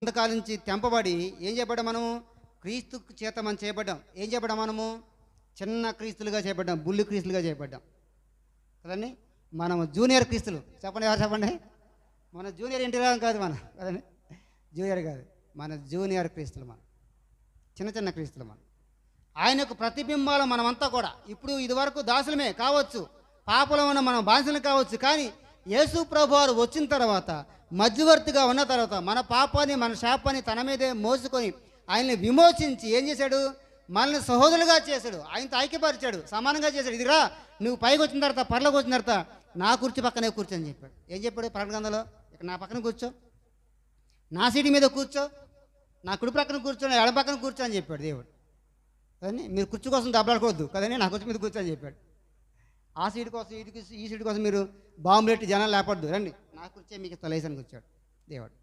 అంతకాలం నుంచి తెంపబడి ఏం చేయబడ్డాం మనము? క్రీస్తు చేత మనం చేయబడ్డాం. ఏం చేయబడ్డాం మనము? చిన్న క్రీస్తులుగా చేయబడ్డాం, బుల్లి క్రీస్తులుగా చేయబడ్డాం కదండి. మనము జూనియర్ క్రీస్తులు. చెప్పండి, ఎవరు చెప్పండి? మన జూనియర్ ఎన్టీఆర్ కాదు, మన కదండి, జూనియర్ కాదు, మన జూనియర్ క్రీస్తులు, మన చిన్న చిన్న క్రీస్తులు. మనం ఆయన యొక్క ప్రతిబింబాలు మనమంతా కూడా. ఇప్పుడు ఇదివరకు దాసులమే కావచ్చు, పాపలో ఉన్న మనం బానిసలు కావచ్చు, కానీ యేసు ప్రభువారు వచ్చిన తర్వాత, మధ్యవర్తిగా ఉన్న తర్వాత మన పాపాన్ని మన శాపాన్ని తన మీదే మోసుకొని ఆయన్ని విమోచించి ఏం చేశాడు? మనల్ని సహోదరులుగా చేశాడు, ఆయనతో ఐక్యపరిచాడు, సమానంగా చేశాడు. ఇదిరా నువ్వు పైకి వచ్చిన తర్వాత, పర్లోకి వచ్చిన తర్వాత నా కుర్చీ పక్కనే కూర్చొని చెప్పాడు. ఏం చెప్పాడు ప్రకటన గ్రంథంలో? ఇక్కడ నా పక్కన కూర్చో, నా సీటు మీద కూర్చో, నా కుడి పక్కన కూర్చో, నా ఎడమ పక్కన కూర్చో అని చెప్పాడు దేవుడు. కదండి, మీరు కుర్చీ కోసం దెబ్బలాడుకోవద్దు కదండి, నా కుర్చీ మీద కూర్చో అని చెప్పాడు. ఆ సీటు కోసం ఈ సీటు కోసం మీరు బాంబులెట్టి జనాలు లేపొద్దు, రండి నా కుర్చీ మీకు తలేసానికి వచ్చాడు దేవుడు.